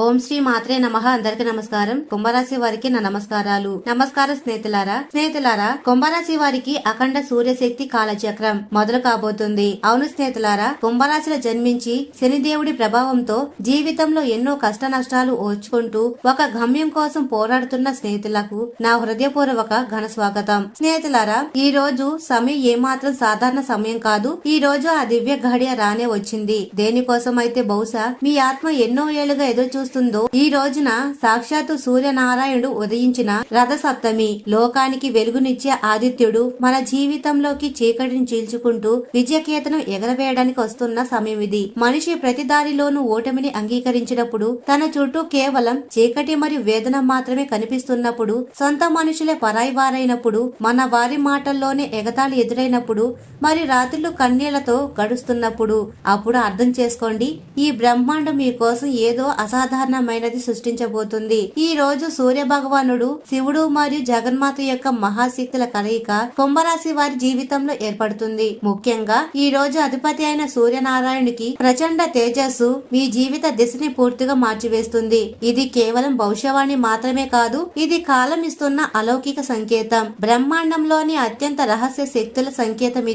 ఓం శ్రీ మాత్రే నమః. అందరికి నమస్కారం. కుంభరాశి వారికి నా నమస్కారాలు. నమస్కారం స్నేహితులారా కుంభరాశి వారికి అఖండ సూర్యశక్తి కాలచక్రం మొదలు కాబోతుంది. అవును స్నేహితులారా, కుంభరాశిలో జన్మించి శనిదేవుడి ప్రభావంతో జీవితంలో ఎన్నో కష్ట నష్టాలు ఓర్చుకుంటూ ఒక గమ్యం కోసం పోరాడుతున్న స్నేహితులకు నా హృదయపూర్వక ఘన స్వాగతం. స్నేహితులారా, ఈ రోజు సమయం ఏమాత్రం సాధారణ సమయం కాదు. ఈ రోజు ఆ దివ్య ఘడియ రానే వచ్చింది. దేనికోసం అయితే బహుశా మీ ఆత్మ ఎన్నో ఏళ్లుగా ఎదురు చూస్తుందో ఈ రోజున సాక్షాత్తు సూర్యనారాయణుడు ఉదయించిన రథ సప్తమి. లోకానికి వెలుగునిచ్చే ఆదిత్యుడు మన జీవితంలోకి చీకటిని చీల్చుకుంటూ విజయకేతనం ఎగరవేయడానికి వస్తున్న సమయం ఇది. మనిషి ప్రతి దారిలోనూ ఓటమిని అంగీకరించినప్పుడు, తన చుట్టూ కేవలం చీకటి మరియు వేదన మాత్రమే కనిపిస్తున్నప్పుడు, సొంత మనుషులే పరాయి వారైనప్పుడు, మన వారి మాటల్లోనే ఎగతాళి ఎదురైనప్పుడు, మరి రాత్రులు కన్నీళ్లతో గడుస్తున్నప్పుడు, అప్పుడు అర్థం చేసుకోండి, ఈ బ్రహ్మాండం మీకోసం ఏదో అసాధారణమైనది సృష్టించబోతుంది. ఈ రోజు సూర్య భగవానుడు, శివుడు మరియు జగన్మాత యొక్క మహాశక్తుల కలయిక కుంభరాశి వారి జీవితంలో ఏర్పడుతుంది. ముఖ్యంగా ఈ రోజు అధిపతి అయిన సూర్యనారాయణునికి ప్రచండ తేజస్సు మీ జీవిత దిశని పూర్తిగా మార్చివేస్తుంది. ఇది కేవలం భవిష్యవాణి మాత్రమే కాదు, ఇది కాలం ఇస్తున్న అలౌకిక సంకేతం. బ్రహ్మాండంలోని అత్యంత రహస్య శక్తుల సంకేతం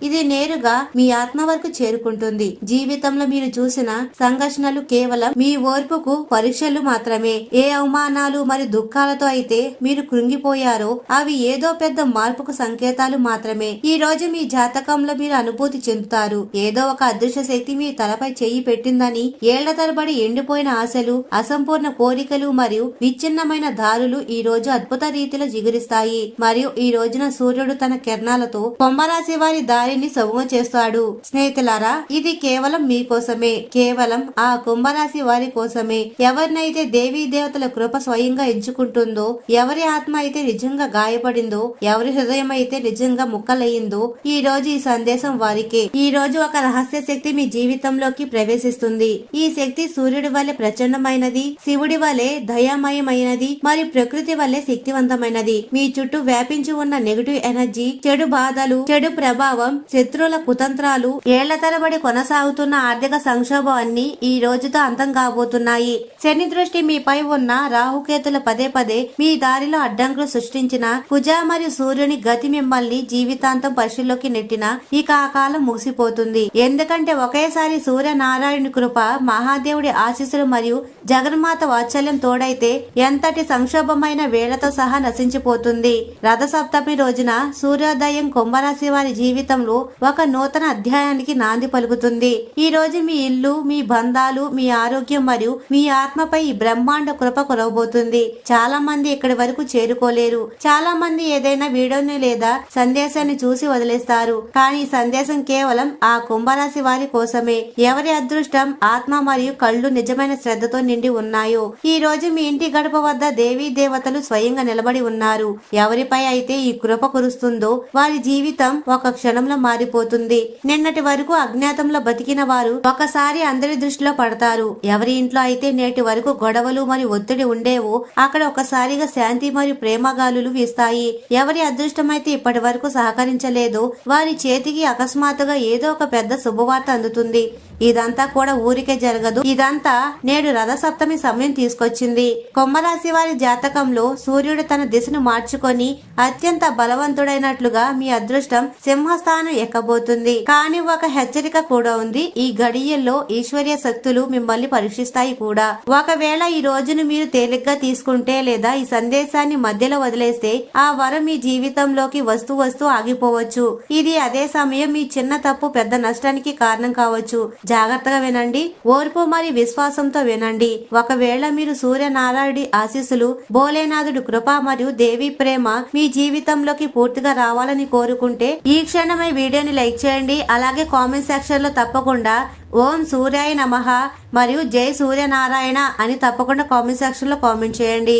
ఇది నేరుగా మీ ఆత్మ వరకు చేరుకుంటుంది. జీవితంలో మీరు చూసిన సంఘర్షణలు కేవలం మీ ఓర్పుకు పరీక్షలు మాత్రమే. ఏ అవమానాలు మరియు దుఃఖాలతో అయితే మీరు కృంగిపోయారో అవి ఏదో పెద్ద మార్పుకు సంకేతాలు మాత్రమే. ఈ రోజు మీ జాతకంలో మీరు అనుభూతి చెందుతారు, ఏదో ఒక అదృశ్య శక్తి మీ తలపై చెయ్యి పెట్టిందని. ఏళ్ల తరబడి ఎండిపోయిన ఆశలు, అసంపూర్ణ కోరికలు మరియు విచ్ఛిన్నమైన దారులు ఈ రోజు అద్భుత రీతిలో జిగురిస్తాయి. మరియు ఈ రోజున సూర్యుడు తన కిరణాలతో కుంభరాశి వారి దారిని సొగము చేస్తాడు. స్నేహితులారా, ఇది కేవలం మీకోసమే, కేవలం ఆ కుంభరాశి వారి కోసమే. ఎవరినైతే దేవీ దేవతల కృప స్వయంగా ఎంచుకుంటుందో, ఎవరి ఆత్మ అయితే నిజంగా గాయపడిందో, ఎవరి హృదయం అయితే నిజంగా ముక్కలయ్యిందో, ఈ రోజు ఈ సందేశం వారికే. ఈ రోజు ఒక రహస్య శక్తి మీ జీవితంలోకి ప్రవేశిస్తుంది. ఈ శక్తి సూర్యుడి వలె ప్రచండమైనది, శివుడి వలె దయామయమైనది మరియు ప్రకృతి వలె శక్తివంతమైనది. మీ చుట్టూ వ్యాపించి ఉన్న నెగటివ్ ఎనర్జీ, చెడు బాధలు, చెడు ప్రభావం, శత్రువుల కుతంత్రాలు, ఏళ్ల తరబడి కొనసాగుతున్న ఆర్థిక సంక్షోభం అన్ని ఈ రోజుతో అంతం కాబోతున్నాయి. శని దృష్టి మీపై ఉన్న రాహుకేతుల పదే పదే మీ దారిలో అడ్డంకులు సృష్టించిన కుజ మరియు సూర్యుని గతి మిమ్మల్ని జీవితాంతం పరిశీలోకి నెట్టిన ఇక ఆ కాలం ముగిసిపోతుంది. ఎందుకంటే ఒకేసారి సూర్య నారాయణ కృప, మహాదేవుడి ఆశీస్సులు మరియు జగన్మాత వాత్సల్యం తోడైతే ఎంతటి సంక్షోభమైన వేళతో సహా నశించిపోతుంది. రథ సప్తమి రోజున సూర్యోదయం కుంభరాశి వారి జీవితంలో ఒక నూతన అధ్యాయానికి నాంది పలుకుతుంది. ఈ రోజు మీ ఇల్లు, మీ బంధాలు, మీ ఆరోగ్యం మరియు మీ ఆత్మపై ఈ బ్రహ్మాండ కృప కురవబోతుంది. చాలా మంది ఇక్కడి వరకు చేరుకోలేరు. చాలా మంది ఏదైనా వీడియోని లేదా సందేశాన్ని చూసి వదిలేస్తారు. కానీ ఈ సందేశం కేవలం ఆ కుంభరాశి వారి కోసమే. ఎవరి అదృష్టం, ఆత్మ మరియు కళ్ళు నిజమైన శ్రద్ధతో నిండి ఉన్నాయో, ఈ రోజు మీ ఇంటి గడప వద్ద దేవీ దేవతలు స్వయంగా నిలబడి ఉన్నారు. ఎవరిపై అయితే ఈ కృప కురుస్తుందో వారి జీవితం ఒక క్షణంలో మారిపోతుంది. నిన్నటి వరకు అజ్ఞాతంలో బతికిన వారు ఒకసారి అందరి దృష్టిలో పడతారు. ఎవరి ఇంట్లో అయితే నేటి వరకు గొడవలు మరియు ఒత్తిడి ఉండేవో అక్కడ ఒకసారిగా శాంతి మరియు ప్రేమగాలులు వీస్తాయి. ఎవరి అదృష్టమైతే ఇప్పటి వరకు సహకరించలేదో వారి చేతికి అకస్మాత్తుగా ఏదో ఒక పెద్ద శుభవార్త అందుతుంది. ఇదంతా కూడా ఊరికే జరగదు. ఇదంతా నేడు రథ సప్తమి సమయం తీసుకొచ్చింది. కుంభరాశి వారి జాతకంలో సూర్యుడు తన దిశను మార్చుకొని అత్యంత బలవంతుడైనట్లుగా మీ అదృష్టం సింహస్థానం ఎక్కబోతుంది. కానీ ఒక హెచ్చరిక కూడా ఉంది. ఈ గడియల్లో ఈశ్వర్య శక్తులు మిమ్మల్ని పరీక్షిస్తాయి కూడా. ఒకవేళ ఈ రోజును మీరు తేలిగ్గా తీసుకుంటే లేదా ఈ సందేశాన్ని మధ్యలో వదిలేస్తే ఆ వరం మీ జీవితంలోకి వస్తూ ఆగిపోవచ్చు. ఇది అదే సమయం మీ చిన్న తప్పు పెద్ద నష్టానికి కారణం కావచ్చు. జాగ్రత్తగా వినండి, ఓర్పు మరియు విశ్వాసంతో వినండి. ఒకవేళ మీరు సూర్యనారాయణుడి ఆశీస్సులు, భోలేనాథుడి కృప మరియు దేవి ప్రేమ మీ జీవితంలోకి పూర్తిగా రావాలని కోరుకుంటే ఈ క్షణమే వీడియోని లైక్ చేయండి. అలాగే కామెంట్ సెక్షన్ లో తప్పకుండా ఓం సూర్యాయ నమః మరియు జై సూర్యనారాయణ అని తప్పకుండా కామెంట్ సెక్షన్ లో కామెంట్ చేయండి.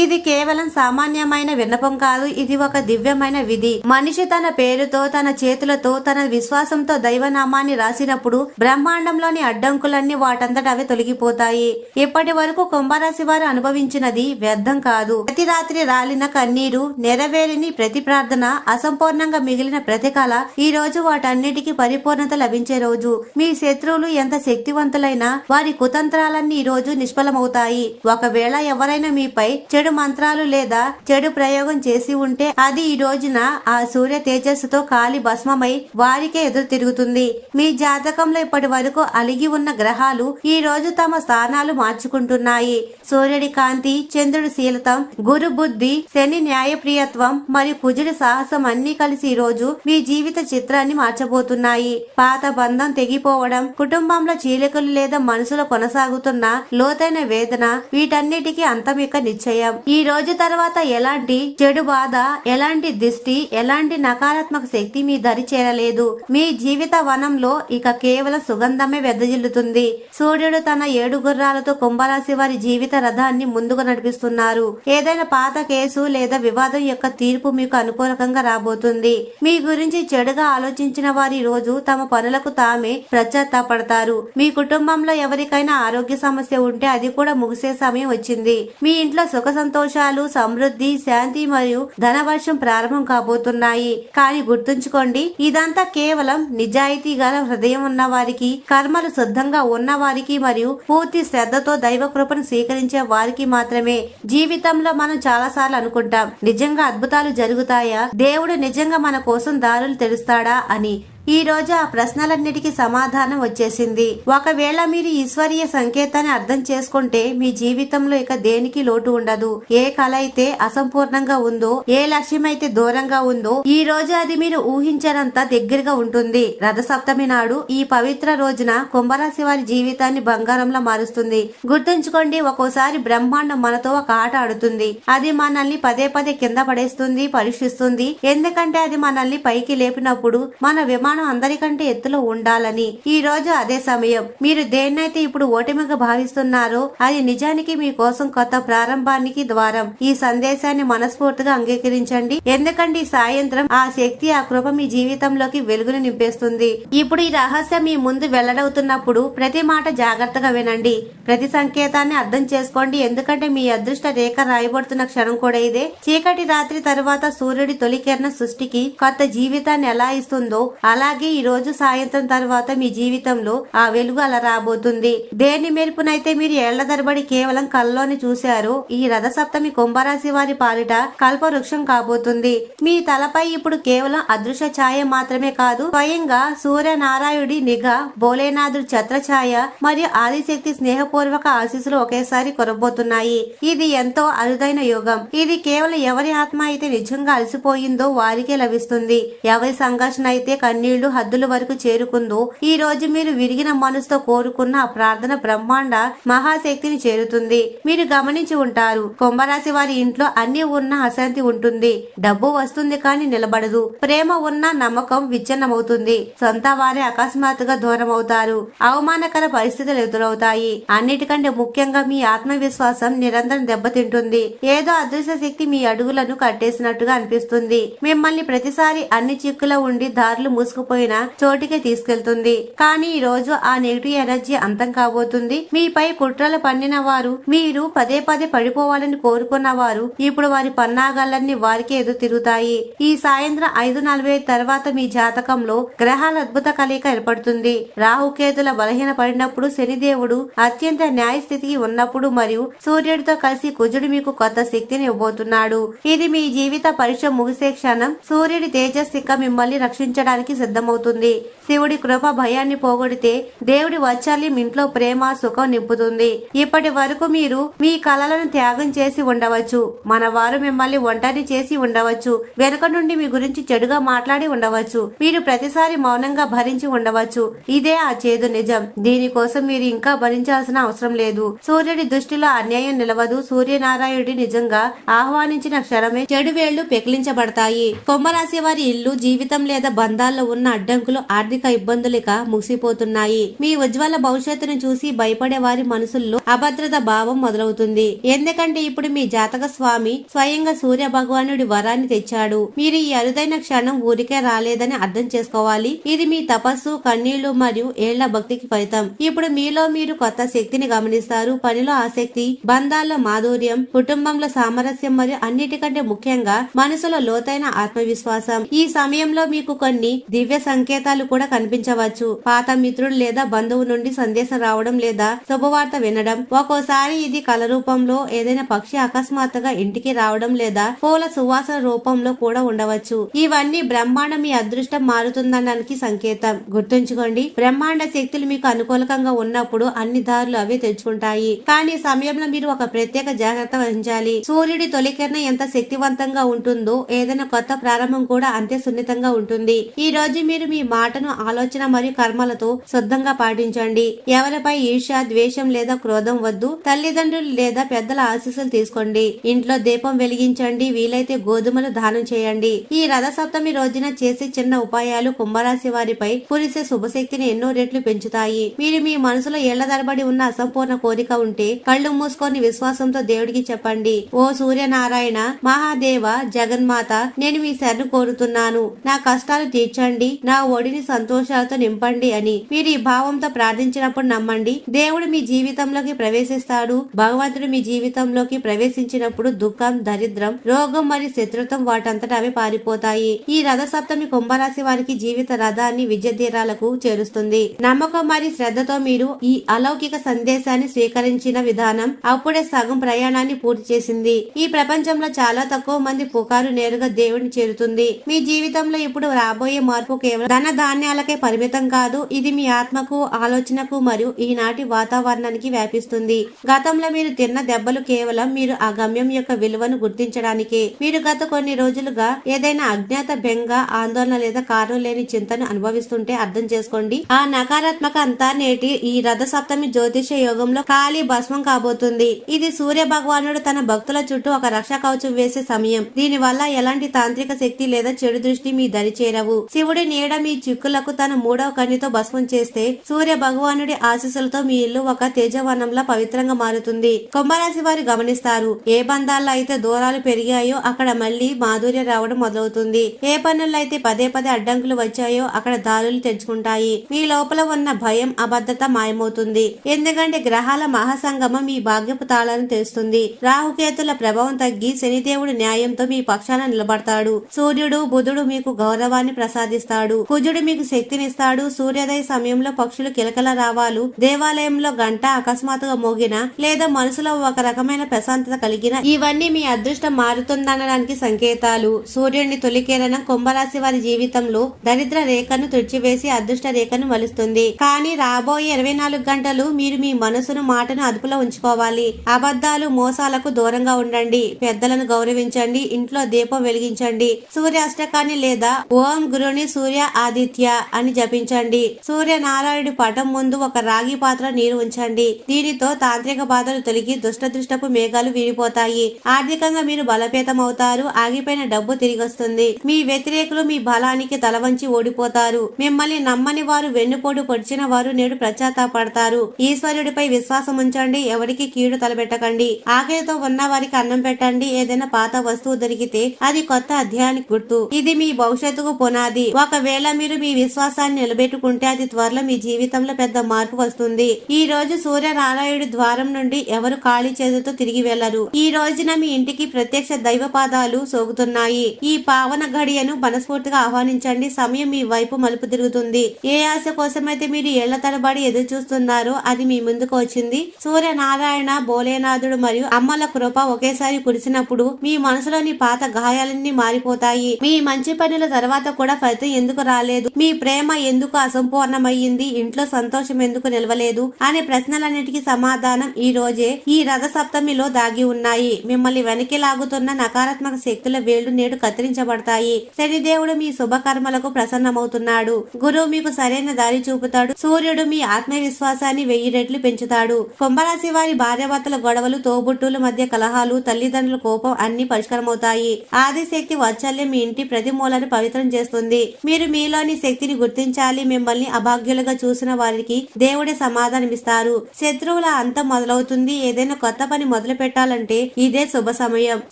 ఇది కేవలం సామాన్యమైన విన్నపం కాదు, ఇది ఒక దివ్యమైన విధి. మనిషి తన పేరుతో, తన చేతులతో, తన విశ్వాసంతో దైవనామాన్ని రాసినప్పుడు బ్రహ్మాండంలోని అడ్డంకులన్నీ వాటంతట అవే తొలగిపోతాయి. ఇప్పటి వరకు కుంభరాశి వారు అనుభవించినది వ్యర్థం కాదు. ప్రతి రాత్రి రాలిన కన్నీరు, నెరవేరిని ప్రతి ప్రార్థన, అసంపూర్ణంగా మిగిలిన ప్రతి కళ, ఈ రోజు వాటన్నిటికీ పరిపూర్ణత లభించే రోజు. మీ శత్రువులు ఎంత శక్తివంతులైనా వారి కుతంత్రాలన్నీ ఈ రోజు నిష్ఫలమవుతాయి. ఒకవేళ ఎవరైనా మీపై చెడు మంత్రాలు లేదా చెడు ప్రయోగం చేసి ఉంటే అది ఈ రోజున ఆ సూర్య తేజస్సుతో కాలి భస్మమై వారికే ఎదురు తిరుగుతుంది. మీ జాతకంలో ఇప్పటి వరకు అలిగి ఉన్న గ్రహాలు ఈ రోజు తమ స్థానాలు మార్చుకుంటున్నాయి. సూర్యుడి కాంతి, చంద్రుడి శీలతం, గురు బుద్ధి, శని న్యాయప్రియత్వం మరియు కుజుడి సాహసం అన్ని కలిసి ఈ రోజు మీ జీవిత చిత్రాన్ని మార్చబోతున్నాయి. పాత బంధం తెగిపోవడం, కుటుంబంలో చీలికలు లేదా మనసులో కొనసాగుతున్న లోతైన వేదన, వీటన్నిటికీ అంతం ఇక నిశ్చయం. ఈ రోజు తర్వాత ఎలాంటి చెడు బాధ, ఎలాంటి దిష్టి, ఎలాంటి నకారాత్మక శక్తి మీ దరి చేరలేదు. మీ జీవిత వనంలో ఇక కేవలం సుగంధమే వెదజిల్లుతుంది. సూర్యుడు తన 7 గుర్రాలతో కుంభరాశి వారి జీవిత రథాన్ని ముందుకు నడిపిస్తున్నారు. ఏదైనా పాత కేసు లేదా వివాదం యొక్క తీర్పు మీకు అనుకూలంగా రాబోతుంది. మీ గురించి చెడుగా ఆలోచించిన వారి రోజు తమ పనులకు తామే పశ్చాత్తాపడతారు. మీ కుటుంబంలో ఎవరికైనా ఆరోగ్య సమస్య ఉంటే అది కూడా ముగిసే సమయం వచ్చింది. మీ ఇంట్లో సుఖ సంతోషాలు, సమృద్ధి, శాంతి మరియు ధనవర్షం ప్రారంభం కాబోతున్నాయి. కానీ గుర్తుంచుకోండి, ఇదంతా కేవలం నిజాయితీ గల హృదయం ఉన్న వారికి, కర్మలు శుద్ధంగా ఉన్న వారికి మరియు పూర్తి శ్రద్ధతో దైవ కృపను స్వీకరించే వారికి మాత్రమే. జీవితంలో మనం చాలా సార్లు అనుకుంటాం, నిజంగా అద్భుతాలు జరుగుతాయా, దేవుడు నిజంగా మన కోసం దారులు తెరుస్తాడా అని. ఈ రోజు ఆ ప్రశ్నలన్నిటికీ సమాధానం వచ్చేసింది. ఒకవేళ మీరు ఈశ్వరీయ సంకేతాన్ని అర్థం చేసుకుంటే మీ జీవితంలో ఇక దేనికి లోటు ఉండదు. ఏ కళ అయితే అసంపూర్ణంగా ఉందో, ఏ లక్ష్యం అయితే దూరంగా ఉందో, ఈ రోజు అది మీరు ఊహించనంత దగ్గరగా ఉంటుంది. రథసప్తమి నాడు ఈ పవిత్ర రోజున కుంభరాశి వారి జీవితాన్ని బంగారంలో మారుస్తుంది. గుర్తుంచుకోండి, ఒక్కోసారి బ్రహ్మాండం మనతో ఒక ఆట ఆడుతుంది. అది మనల్ని పదే పదే కింద పడేస్తుంది, పరీక్షిస్తుంది. ఎందుకంటే అది మనల్ని పైకి లేపినప్పుడు మన విమానం అందరికంటే ఎత్తులో ఉండాలని. ఈ రోజు అదే సమయం. మీరు దేన్నైతే ఇప్పుడు ఓటమిగా భావిస్తున్నారో అది నిజానికి మీ కోసం కొత్త ప్రారంభానికి ద్వారం. ఈ సందేశాన్ని మనస్ఫూర్తిగా అంగీకరించండి. ఎందుకంటే ఈ సాయంత్రం ఆ శక్తి, ఆ కృప మీ జీవితంలోకి వెలుగును నింపేస్తుంది. ఇప్పుడు ఈ రహస్యం మీ ముందు వెల్లడవుతున్నప్పుడు ప్రతి మాట జాగ్రత్తగా వినండి. ప్రతి సంకేతాన్ని అర్థం చేసుకోండి. ఎందుకంటే మీ అదృష్ట రేఖ రాయబడుతున్న క్షణం కూడా ఇదే. చీకటి రాత్రి తరువాత సూర్యుడి తొలి కిరణ సృష్టికి కొత్త జీవితాన్ని ఎలా ఇస్తుందో అలాగే ఈ రోజు సాయంత్రం తర్వాత మీ జీవితంలో ఆ వెలుగు అలా రాబోతుంది. దేని మెరుపునైతే మీరు ఏళ్ల తరబడి కేవలం కల్లోని చూశారో ఈ రథసప్తమి కుంభరాశి వారి పాలిట కల్పవృక్షం కాబోతుంది. మీ తలపై ఇప్పుడు కేవలం అదృశ్య ఛాయ మాత్రమే కాదు, స్వయంగా సూర్యనారాయుడి నిఘా, భోలేనాథుడి ఛత్రఛాయ మరియు ఆదిశక్తి స్నేహపూర్వక ఆశీస్సులు ఒకేసారి కొరబోతున్నాయి. ఇది ఎంతో అరుదైన యోగం. ఇది కేవలం ఎవరి ఆత్మ అయితే నిజంగా అలసిపోయిందో వారికే లభిస్తుంది. ఎవరి సంఘర్షణ అయితే కన్నీళ్లు హద్దుల వరకు చేరుకుందో ఈ రోజు మీరు విరిగిన మనసుతో కోరుకున్న ఆ ప్రార్థన బ్రహ్మాండ మహాశక్తిని చేరుతుంది. మీరు గమనించి ఉంటారు, కుంభరాశి వారి ఇంట్లో అన్ని ఉన్న అశాంతి ఉంటుంది. డబ్బు వస్తుంది కానీ నిలబడదు. ప్రేమ ఉన్న నమ్మకం విచ్ఛిన్నమవుతుంది. సొంత వారే అకస్మాత్తుగా దూరం అవుతారు. అవమానకర పరిస్థితులు ఎదురవుతాయి. అన్నిటికంటే ముఖ్యంగా మీ ఆత్మవిశ్వాసం నిరంతరం దెబ్బతింటుంది. ఏదో అదృశ్య శక్తి మీ అడుగులను కట్టేసినట్టుగా అనిపిస్తుంది. మిమ్మల్ని ప్రతిసారి అన్ని చిక్కులో ఉండి దారులు మూసుకుపోయిన చోటికి తీసుకెళ్తుంది. కానీ ఈ రోజు ఆ నెగిటివ్ ఎనర్జీ అంతం కాబోతుంది. మీపై కుట్రలు పన్నిన వారు, మీరు పదే పదే పడిపోవాలని కోరుకున్న వారు ఇప్పుడు వారి పన్నాగాలన్నీ వారికి ఎదురు తిరుగుతాయి. ఈ సాయంత్రం 5:45 తర్వాత మీ జాతకంలో గ్రహాల అద్భుత కలయిక ఏర్పడుతుంది. రాహుకేతుల బలహీన పడినప్పుడు శనిదేవుడు అత్యంత న్యాయస్థితికి ఉన్నప్పుడు మరియు సూర్యుడితో కలిసి కుజుడు మీకు కొత్త శక్తిని ఇవ్వబోతున్నాడు. ఇది మీ జీవిత పరీక్ష ముగిసే క్షణం. సూర్యుడి తేజస్సిక మిమ్మల్ని రక్షించడానికి సిద్ధమవుతుంది. శివుడి కృప భయాన్ని పోగొడితే దేవుడి వాత్సల్యం ఇంట్లో ప్రేమ, సుఖం నింపుతుంది. ఇప్పటి వరకు మీరు మీ కలలను త్యాగం చేసి ఉండవచ్చు. మన వారు మిమ్మల్ని ఒంటరి చేసి ఉండవచ్చు. వెనుక నుండి మీ గురించి చెడుగా మాట్లాడి ఉండవచ్చు. మీరు ప్రతిసారి మౌనంగా భరించి ఉండవచ్చు. ఇదే ఆ చేదు నిజం. దీనికోసం మీరు ఇంకా భరించాల్సిన అవసరం లేదు. సూర్యుడి దృష్టిలో అన్యాయం నిలవదు. సూర్యనారాయణుడి నిజంగా ఆహ్వానించిన క్షణమే చెడు వేళ్లు పెకిలించబడతాయి. కుంభరాశి వారి ఇల్లు, జీవితం లేదా బంధాల్లో ఉన్న అడ్డంకులు ఆర్థిక ఇబ్బందులిక ముగిసిపోతున్నాయి. మీ ఉజ్వల భవిష్యత్తును చూసి భయపడే వారి మనసుల్లో అభద్రత భావం మొదలవుతుంది. ఎందుకంటే ఇప్పుడు మీ జాతక స్వామి స్వయంగా సూర్య భగవానుడి వరాన్ని తెచ్చాడు. మీరు ఈ అరుదైన క్షణం ఊరికే రాలేదని అర్థం చేసుకోవాలి. ఇది మీ తపస్సు, కన్నీళ్లు మరియు ఏళ్ల భక్తికి ఫలితం. ఇప్పుడు మీలో మీరు కొత్త శక్తిని గమనిస్తారు. పనిలో ఆసక్తి, బంధాల్లో మాధుర్యం, కుటుంబంలో సామరస్యం మరియు అన్నిటికంటే ముఖ్యంగా మనసులో లోతైన ఆత్మవిశ్వాసం. ఈ సమయంలో మీకు కొన్ని దివ్య సంకేతాలు కూడా కనిపించవచ్చు. పాత మిత్రుడు లేదా బంధువు నుండి సందేశం రావడం లేదా శుభవార్త వినడం. ఒక్కోసారి ఇది కల రూపంలో ఏదైనా పక్షి అకస్మాత్తుగా ఇంటికి రావడం లేదా పూల సువాసన రూపంలో కూడా ఉండవచ్చు. ఇవన్నీ బ్రహ్మాండం మీ అదృష్టం మారుతుందనడానికి సంకేతం. గుర్తుంచుకోండి, బ్రహ్మాండ శక్తులు మీకు అనుకూలంగా ఉన్నప్పుడు అన్ని దారులు అవే తెచ్చుకుంటాయి. కానీ ఈ సమయంలో మీరు ఒక ప్రత్యేక జాగ్రత్త వహించాలి. సూర్యుడి తొలి కిరణం ఎంత శక్తివంతంగా ఉంటుందో ఏదైనా కొత్త ప్రారంభం కూడా అంతే సున్నితంగా ఉంటుంది. ఈ రోజు మీరు మీ మాటను, ఆలోచన మరియు కర్మలతో శుద్ధంగా పాటించండి. ఎవరిపై ఈర్ష్య, ద్వేషం లేదా క్రోధం వద్దు. తల్లిదండ్రులు లేదా పెద్దల ఆశీస్సులు తీసుకోండి. ఇంట్లో దీపం వెలిగించండి. వీలైతే గోధుమలు దానం చేయండి. ఈ రథ సప్తమి రోజున చేసే చిన్న ఉపాయాలు కుంభరాశి వారిపై కురిసే శుభశక్తిని ఎన్నో రెట్లు పెంచుతాయి. మీరు మీ మనసులో ఏళ్ల తరబడి ఉన్న అసంపూర్ణ కోరిక ఉంటే కళ్ళు మూసుకొని విశ్వాసంతో దేవుడికి చెప్పండి. ఓ సూర్యనారాయణ, మహాదేవ, జగన్మాత, నేను మీ శరణు కోరుతున్నాను. నా కష్టాలు తీర్చండి, నా ఒడిని సంతోషాలతో నింపండి అని మీరు ఈ భావంతో ప్రార్థించినప్పుడు నమ్మండి, దేవుడు మీ జీవితంలోకి ప్రవేశిస్తాడు. భగవంతుడు మీ జీవితంలోకి ప్రవేశించినప్పుడు దుఃఖం, దరిద్రం, రోగం మరియు శత్రుత్వం వాటంతటా అవి పారిపోతాయి. ఈ రథ సప్తమి కుంభరాశి వారికి జీవిత రథాన్ని విజయ తీరాలకు చేరుస్తుంది. నమ్మకం మరియు శ్రద్ధతో మీరు ఈ అలౌకిక సందేశాన్ని స్వీకరించిన విధానం అప్పుడే సగం ప్రయాణాన్ని పూర్తి చేసింది. ఈ ప్రపంచంలో చాలా తక్కువ మంది పుకారు నేరుగా దేవుడిని చేరుతుంది. మీ జీవితంలో ఇప్పుడు రాబోయే మార్పు కేవలం ధన ధాన్యాలకే పరిమితం కాదు. ఇది మీ ఆత్మకు, ఆలోచనకు మరియు ఈనాటి వాతావరణానికి వ్యాపిస్తుంది. గతంలో మీరు తిన్న దెబ్బలు కేవలం మీరు ఆ గమ్యం యొక్క విలువను గుర్తించడానికే. మీరు గత కొన్ని రోజులుగా ఏదైనా అజ్ఞాత బెంగ, ఆందోళన లేదా కారణం లేని చింతను అనుభవిస్తుంటే అర్థం చేసుకోండి. ఆ నకారాత్మక అంతా నేటి ఈ రథ సప్తమి జ్యోతిష యోగంలో ఖాళీ భస్మం కాబోతుంది. ఇది సూర్య భగవానుడు తన భక్తుల చుట్టూ ఒక రక్ష కవచం వేసే సమయం. దీని వల్ల ఎలాంటి తాంత్రిక శక్తి లేదా చెడు దృష్టి మీ దరి చేరవు. శివుడి నీడ మీ చిక్కులకు తన మూడవ కన్నితో భస్మం చేస్తే సూర్య భగవానుడి ఆశీస్సులతో మీ ఇల్లు ఒక తేజవనంలా పవిత్రంగా మారుతుంది. కుంభరాశి వారు గమనిస్తారు. ఏ బంధాల్లో అయితే దూరాలు పెరిగాయో అక్కడ మళ్లీ మాధుర్య రావడం మొదలవుతుంది. ఏ పనుల్లో అయితే పదే పదే అడ్డంకులు వచ్చాయో అక్కడ దారులు తెచ్చుకుంటాయి. మీ లోపల ఉన్న భయం, అబద్ధత మాయమవుతుంది. ఎందుకంటే గ్రహాల మహాసంగమం మీ భాగ్యపు తాళాలను తెస్తుంది. రాహుకేతుల ప్రభావం తగ్గి శనిదేవుడు న్యాయంతో మీ పక్షాన నిలబడతాడు. సూర్యుడు, బుధుడు మీకు గౌరవాన్ని ప్రసాదిస్తాడు. కుజుడు మీకు శక్తినిస్తాడు. సూర్యోదయ సమయంలో పక్షులు కిలకల రావాలు, దేవాలయంలో గంట అకస్మాత్తుగా మోగిన లేదా మనసులో ఒక రకమైన ప్రశాంతత కలిగిన ఇవన్నీ మీ అదృష్టం మారుతుందనడానికి సంకేతాలు. సూర్యుడిని తొలి కిరణం కుంభరాశి వారి జీవితంలో దరిద్ర రేఖను తుడిచివేసి అదృష్ట రేఖను మలుస్తుంది. కానీ రాబోయే 24 గంటలు మీరు మీ మనసును, మాటను అదుపులో ఉంచుకోవాలి. అబద్ధాలు, మోసాలకు దూరంగా ఉండండి. పెద్దలను గౌరవించండి. ఇంట్లో దీపం వెలిగించండి. సూర్య అష్టకాన్ని లేదా ఓం గురుని సూర్య ఆదిత్య అని జపించండి. సూర్య నారాయణుడి పటం ముందు ఒక రాగి పాత్ర నీరు ఉంచండి. దీనితో తాంత్రిక బాధలు తొలగి దుష్టపు మేఘాలు వీడిపోతాయి. ఆర్థికంగా మీరు బలోపేతం అవుతారు. ఆగిపోయిన డబ్బు తిరిగి వస్తుంది. మీ వ్యతిరేకులు మీ బలానికి తలవంచి ఓడిపోతారు. మిమ్మల్ని నమ్మని వారు, వెన్నుపోటు పొడిచిన వారు నేడు పశ్చాత్తాపడతారు. ఈశ్వరుడిపై విశ్వాసం ఉంచండి. ఎవరికి కీడు తలపెట్టకండి. ఆకలితో ఉన్న వారికి అన్నం పెట్టండి. ఏదైనా పాత వస్తువు దొరికితే అది కొత్త అధ్యాయానికి గుర్తు. ఇది మీ భవిష్యత్తుకు పునాది. ఒకవేళ మీరు మీ విశ్వాసాన్ని నిలబెట్టుకుంటే అది త్వరలో మీ జీవితంలో పెద్ద మార్పు వస్తుంది. ఈ రోజు సూర్యనారాయణుడి ద్వారం నుండి ఎవరు ఖాళీ చేతులతో తిరిగి వెళ్లరు. ఈ రోజున మీ ఇంటికి ప్రత్యక్ష దైవ పాదాలు సోగుతున్నాయి. ఈ పావన ఘడియను మనస్ఫూర్తిగా ఆహ్వానించండి. సమయం మీ వైపు మలుపు తిరుగుతుంది. ఏ ఆశ కోసమైతే మీరు ఏళ్ల తరబడి ఎదురు చూస్తున్నారో అది మీ ముందుకు వచ్చింది. సూర్యనారాయణ, భోలేనాథుడు మరియు అమ్మల కృప ఒకేసారి కురిసినప్పుడు మీ మనసులోని పాత గాయాలన్నీ మారిపోతాయి. మీ మంచి పనుల తర్వాత కూడా ఫలితం ఎందుకు రాలేదు, మీ ప్రేమ ఎందుకు అసంపూర్ణమయ్యింది, ఇంట్లో సంతోషం ఎందుకు నిలవలేదు అనే ప్రశ్నలన్నిటికీ సమాధానం ఈ రోజే ఈ రథ సప్తమిలో దాగి ఉన్నాయి. మిమ్మల్ని వెనక్కి లాగుతున్న నకారాత్మక శక్తుల వేళ్లు నేడు కత్తిరించబడతాయి. శనిదేవుడు మీ శుభకర్మలకు ప్రసన్నమవుతున్నాడు. గురువు మీకు సరైన దారి చూపుతాడు. సూర్యుడు మీ ఆత్మవిశ్వాసాన్ని 1000 రెట్లు పెంచుతాడు. కుంభరాశి వారి భార్యాభర్తల గొడవలు, తోబుట్టుల మధ్య కలహాలు, తల్లిదండ్రుల కోపం అన్ని పరిష్కారమవుతాయి. ఆదిశక్తి వాత్సల్యం మీ ఇంటి ప్రతి మూలను పవిత్రం చేస్తుంది. మీరు మీలోని శక్తిని గుర్తించాలి. మిమ్మల్ని అభాగ్యులుగా చూసిన వారికి దేవుడే సమాధానమిస్తారు. శత్రువుల అంతం మొదలవుతుంది. ఏదైనా కొత్త పని మొదలు పెట్టాలంటే ఇదే శుభ సమయం.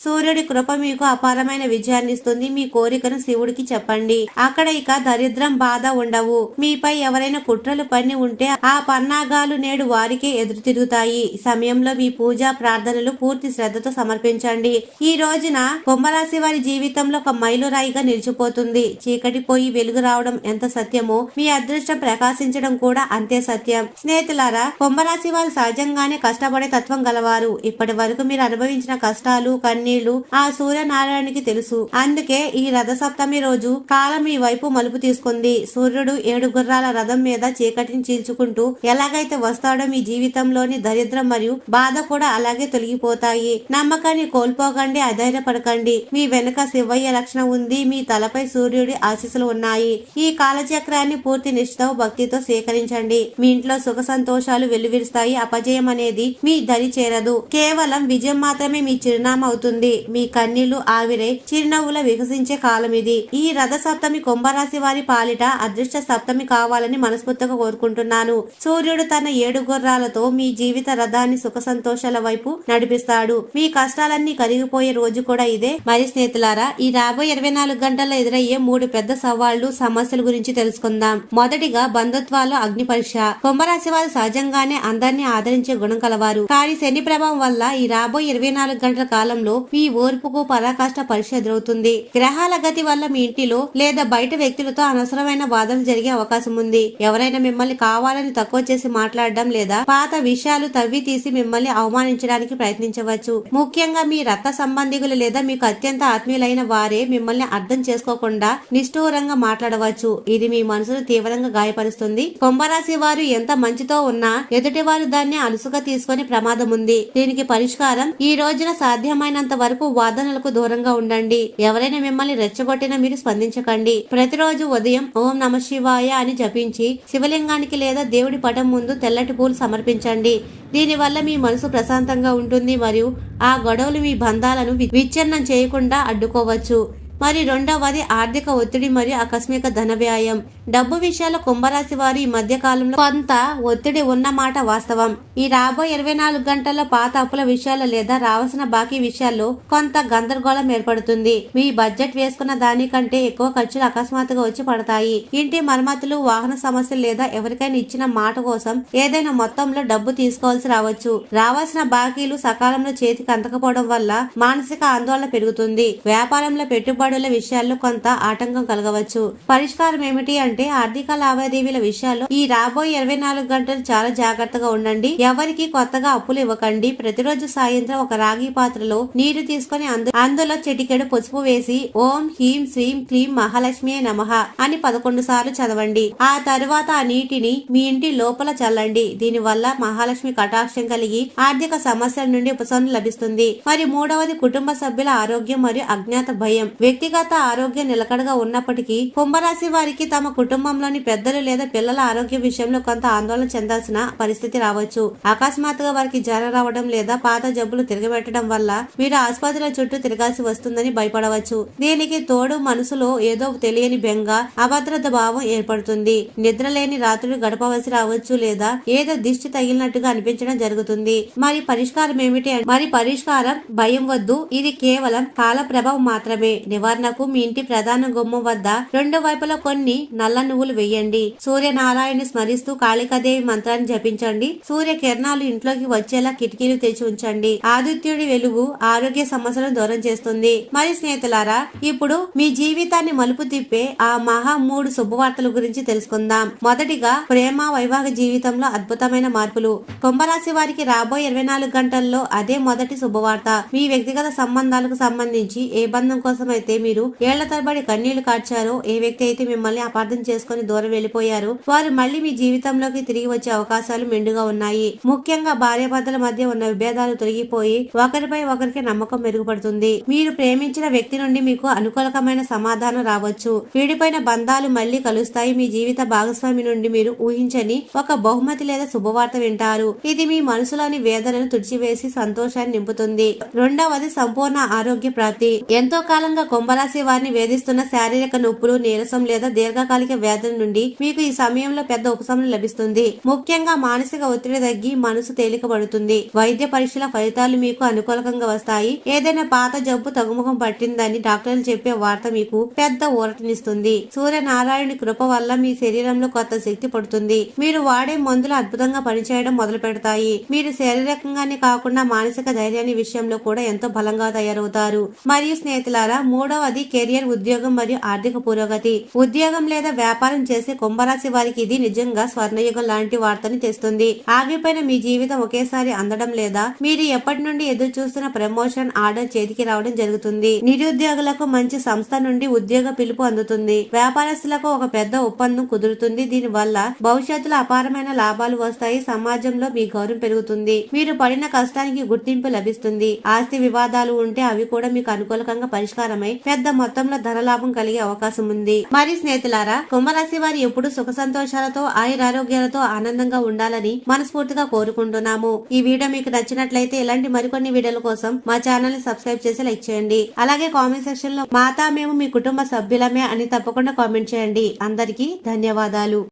సూర్యుడి కృప మీకు అపారమైన విజయాన్ని ఇస్తుంది. మీ కోరికను శివుడికి చెప్పండి. అక్కడ ఇక దరిద్రం బాధ ఉండవు. మీపై ఎవరైనా కుట్రలు పన్ని ఉంటే ఆ పన్నాగాలు నేడు వారికే ఎదురు తిరుగుతాయి. సమయంలో మీ పూజా ప్రార్థనలు పూర్తి శ్రద్ధతో సమర్పించండి. ఈ రోజున కుంభరాశి వారి జీవితంలో ఒక మైలురాయిగా నిలిచిపోతుంది. చీకటి పోయి వెలుగు రావడం ఎంత సత్యమో మీ అదృష్టం ప్రకాశించడం కూడా అంతే సత్యం. స్నేహితులారా, కుంభరాశి వారు సహజంగానే కష్టపడే తత్వం గలవారు. ఇప్పటి వరకు మీరు అనుభవించిన కష్టాలు కన్నీళ్లు ఆ సూర్యనారాయణకి తెలుసు. అందుకే ఈ రథ సప్తమి రోజు కాలం మీ వైపు మలుపు తీసుకుంది. సూర్యుడు 7 గుర్రాల రథం మీద చీకటిని చీల్చుకుంటూ ఎలాగైతే వస్తాడో మీ జీవితంలోని దరిద్రం మరియు బాధ కూడా అలాగే తొలగిపోతాయి. నమ్మకాన్ని కోల్పోకండి, అధైర్యపడకండి. మీ వెనుక శివయ్య రక్షణ ఉంది. మీ తలపై సూర్యుడి ఆశీస్సులు ఉన్నాయి. ఈ కాలచక్రాన్ని పూర్తి నిష్ఠతో భక్తితో స్వీకరించండి. మీ ఇంట్లో సుఖ సంతోషాలు వెల్లువిరుస్తాయి. అపజయం అనేది మీ దరి చేరదు. కేవలం విజయం మాత్రమే మీ చిరునామా అవుతుంది. మీ కన్నీళ్లు ఆవిరై చిరునవ్వుల వికసించే కాలం ఇది. ఈ రథ సప్తమి కుంభరాశి వారి పాలిట అదృష్ట సప్తమి కావాలని మనస్ఫూర్తిగా కోరుకుంటున్నాను. సూర్యుడు తన 7 గుర్రాలతో మీ జీవిత రథాన్ని సుఖ సంతోషాల వైపు నడిపిస్తాడు. మీ కష్టాలన్నీ కరిగిపోయే రోజు కూడా ఇదే. మరి స్నేహితులారా, ఈ రాబోయే 24 గంటల్లో ఎదురయ్యే 3 పెద్ద సవాళ్లు సమస్యల గురించి తెలుసుకుందాం. మొదటిగా బంధుత్వాలు అగ్ని పరీక్ష. కుంభరాశి వారు సహజంగానే అందరినీ ఆదరించే గుణం కలవారు. కానీ శని ప్రభావం వల్ల ఈ రాబోయే 24 గంటల కాలంలో మీ ఓర్పుకు పరాకాష్ట పరీక్ష ఎదురవుతుంది. గ్రహాల గతి వల్ల మీ ఇంటిలో లేదా బయట వ్యక్తులతో అనవసరమైన వాదనలు జరిగే అవకాశం ఉంది. ఎవరైనా మిమ్మల్ని కావాలని తక్కువ చేసి మాట్లాడడం లేదా పాత విషయాలు తవ్వి తీసి మిమ్మల్ని అవమానించడానికి ప్రయత్నించవచ్చు. ముఖ్యంగా మీ రక్త సంబంధికులు లేదా మీకు అత్యంత ఆత్మీయులైన వారే మిమ్మల్ని అర్థం చేసుకోకుండా నిష్ఠూరంగా మాట్లాడవచ్చు. ఇది మీ మనసును తీవ్రంగా గాయపరుస్తుంది. కుంభరాశి వారు ఎంత మంచితో ఉన్నా ఎదుటి వారు దాన్ని అలుసుగా తీసుకునే ప్రమాదం ఉంది. దీనికి పరిష్కారం ఈ రోజున సాధ్యమైనంత వరకు వాదనలకు దూరంగా ఉండండి. ఎవరైనా మిమ్మల్ని రెచ్చగొట్టినా మీరు స్పందించకండి. ప్రతిరోజు ఉదయం ఓం నమ శివాయ అని జపించి శివలింగానికి లేదా దేవుడి పటం ముందు తెల్లటి పూలు సమర్పించండి. దీనివల్ల మీ మనసు ప్రశాంతంగా ఉంటుంది మరియు ఆ గొడవలు మీ బంధాలను విచ్ఛిన్నం చేయకుండా అడ్డుకోవచ్చు. మరి రెండవది ఆర్థిక ఒత్తిడి మరియు ఆకస్మిక ధన వ్యయం. డబ్బు విషయాల్లో కుంభరాశి వారు ఈ మధ్య కాలంలో కొంత ఒత్తిడి ఉన్నమాట వాస్తవం. ఈ రాబోయే 24 గంటల్లో పాత అప్పుల విషయాల్లో లేదా రావాల్సిన బాకీ విషయాల్లో కొంత గందరగోళం ఏర్పడుతుంది. మీ బడ్జెట్ వేసుకున్న దానికంటే ఎక్కువ ఖర్చులు అకస్మాత్తుగా వచ్చి పడతాయి. ఇంటి మరమ్మతులు, వాహన సమస్యలు లేదా ఎవరికైనా ఇచ్చిన మాట కోసం ఏదైనా మొత్తంలో డబ్బు తీసుకోవాల్సి రావచ్చు. రావాల్సిన బాకీలు సకాలంలో చేతికి అందకపోవడం వల్ల మానసిక ఆందోళన పెరుగుతుంది. వ్యాపారంలో పెట్టుబడుల విషయాల్లో కొంత ఆటంకం కలగవచ్చు. పరిష్కారం ఏమిటి అంటే ఆర్థిక లావాదేవీల విషయాల్లో ఈ రాబోయే 24 గంటలు చాలా జాగ్రత్తగా ఉండండి. ఎవరికి కొత్తగా అప్పులు ఇవ్వకండి. ప్రతిరోజు సాయంత్రం ఒక రాగి పాత్రలో నీరు తీసుకుని అందులో చిటికెడు పసుపు వేసి ఓం హ్రీం శ్రీం క్లీం మహాలక్ష్మి నమః అని 11 సార్లు చదవండి. ఆ తరువాత ఆ నీటిని మీ ఇంటి లోపల చల్లండి. దీని వల్ల మహాలక్ష్మి కటాక్షం కలిగి ఆర్థిక సమస్యల నుండి ఉపశమనం లభిస్తుంది. మరి మూడవది కుటుంబ సభ్యుల ఆరోగ్యం మరియు అజ్ఞాత భయం. వ్యక్తిగత ఆరోగ్యం నిలకడగా ఉన్నప్పటికీ కుంభరాశి వారికి తమ కుటుంబంలోని పెద్దలు లేదా పిల్లల ఆరోగ్య విషయంలో కొంత ఆందోళన చెందాల్సిన పరిస్థితి రావచ్చు. అకస్మాత్తుగా వారికి జ్వరం రావడం లేదా పాత జబ్బులు తిరగబెట్టడం వల్ల మీరు ఆసుపత్రుల చుట్టూ తిరగాల్సి వస్తుందని భయపడవచ్చు. దీనికి తోడు మనసులో ఏదో తెలియని బెంగ, అభద్రత భావం ఏర్పడుతుంది. నిద్రలేని రాత్రులు గడపవలసి రావచ్చు లేదా ఏదో దిష్టి తగిలినట్టుగా అనిపించడం జరుగుతుంది. మరి పరిష్కారం ఏమిటి? మరి పరిష్కారం భయం వద్దు. ఇది కేవలం కాల ప్రభావం మాత్రమే. నివారణకు మీ ఇంటి ప్రధాన గుమ్మం వద్ద 2 వైపులా కొన్ని నల్ల నువ్వులు వేయండి. సూర్యనారాయణ స్మరిస్తూ కాళికాదేవి మంత్రాన్ని జపించండి. సూర్య కిరణాలు ఇంట్లోకి వచ్చేలా కిటికీలు తెచ్చి ఉంచండి. ఆదిత్యుడి వెలుగు ఆరోగ్య సమస్యలను దూరం చేస్తుంది. మరి స్నేహితులారా, ఇప్పుడు మీ జీవితాన్ని మలుపు తిప్పే ఆ మహా 3 శుభవార్తల గురించి తెలుసుకుందాం. మొదటిగా ప్రేమ వైవాహిక జీవితంలో అద్భుతమైన మార్పులు. కుంభరాశి వారికి రాబోయే 24 గంటల్లో అదే మొదటి శుభవార్త. మీ వ్యక్తిగత సంబంధాలకు సంబంధించి ఏ బంధం కోసం అయితే మీరు ఏళ్ల తరబడి కన్నీళ్లు కార్చారో, ఏ వ్యక్తి అయితే మిమ్మల్ని అపార్థం చేసుకుని దూరం వెళ్లిపోయారు, వారు మళ్లీ మీ జీవితంలోకి తిరిగి వచ్చే అవకాశాలు మెండుగా ఉన్నాయి. ముఖ్యంగా భార్యాభర్తల మధ్య ఉన్న విభేదాలు తొలగిపోయి ఒకరిపై ఒకరికి నమ్మకం మెరుగుపడుతుంది. మీరు ప్రేమించిన వ్యక్తి నుండి మీకు అనుకూలకమైన సమాధానం రావచ్చు. విడిపోయిన బంధాలు మళ్లీ కలుస్తాయి. మీ జీవిత భాగస్వామి నుండి మీరు ఊహించని ఒక బహుమతి లేదా శుభవార్త వింటారు. ఇది మీ మనసులోని వేదనను తుడిచివేసి సంతోషాన్ని నింపుతుంది. రెండవది సంపూర్ణ ఆరోగ్య ప్రాప్తి. ఎంతో కాలంగా కుంభరాశి వారిని వేధిస్తున్న శారీరక నొప్పులు, నీరసం లేదా దీర్ఘకాలిక వ్యాధుల నుండి మీకు ఈ సమయంలో పెద్ద ఉపశమనం లభిస్తుంది. ముఖ్యంగా మానసిక ఒత్తిడి తగ్గి మనసు తేలికపడుతుంది. వైద్య పరీక్షల ఫలితాలు మీకు అనుకూలంగా వస్తాయి. ఏదైనా పాత జబ్బు తగ్గుముఖం పట్టిందని డాక్టర్లు చెప్పే వార్త మీకు పెద్ద ఊరటనిస్తుంది. సూర్యనారాయణుని కృప వల్ల మీ శరీరంలో కొత్త శక్తి పడుతుంది. మీరు వాడే మందులు అద్భుతంగా పనిచేయడం మొదలు పెడతాయి. మీరు శారీరకంగానే కాకుండా మానసిక ధైర్యాన్ని విషయంలో కూడా ఎంతో బలంగా తయారవుతారు. మరియు స్నేహితులారా, మూడవది కెరియర్, ఉద్యోగం మరియు ఆర్థిక పురోగతి. ఉద్యోగం లేదా వ్యాపారం చేసే కుంభరాశి వారికి ఇది నిజంగా స్వర్ణయుగం లాంటి వార్తని తెస్తుంది. ఆగిపోయిన మీ జీవితం ఒకేసారి అందడం లేదా మీరు ఎప్పటి నుండి ఎదురు చూస్తున్న ప్రమోషన్ ఆర్డర్ చేతికి రావడం జరుగుతుంది. నిరుద్యోగులకు మంచి సంస్థ నుండి ఉద్యోగ పిలుపు అందుతుంది. వ్యాపారస్తులకు ఒక పెద్ద ఒప్పందం కుదురుతుంది. దీని వల్ల భవిష్యత్తులో అపారమైన లాభాలు వస్తాయి. సమాజంలో మీ గౌరవం పెరుగుతుంది. మీరు పడిన కష్టానికి గుర్తింపు లభిస్తుంది. ఆస్తి వివాదాలు ఉంటే అవి కూడా మీకు అనుకూలంగా పరిష్కారమై పెద్ద మొత్తంలో ధనలాభం కలిగే అవకాశం ఉంది. మరి స్నేహితులారా, కుంభరాశి వారు ఎప్పుడు సుఖ సంతోషాలతో ఆయురారోగ్యాలతో ఆనందంగా ఉండాలని మనస్ఫూర్తిగా కోరుకుంటున్నాము. ఈ వీడియో మీకు నచ్చినట్లయితే ఇలాంటి మరికొన్ని వీడియోల కోసం మా ఛానల్ ని సబ్స్క్రైబ్ చేసి లైక్ చేయండి. అలాగే కామెంట్ సెక్షన్ లో మాతా మేము మీ కుటుంబ సభ్యులమే అని తప్పకుండా కామెంట్ చేయండి. అందరికీ ధన్యవాదాలు.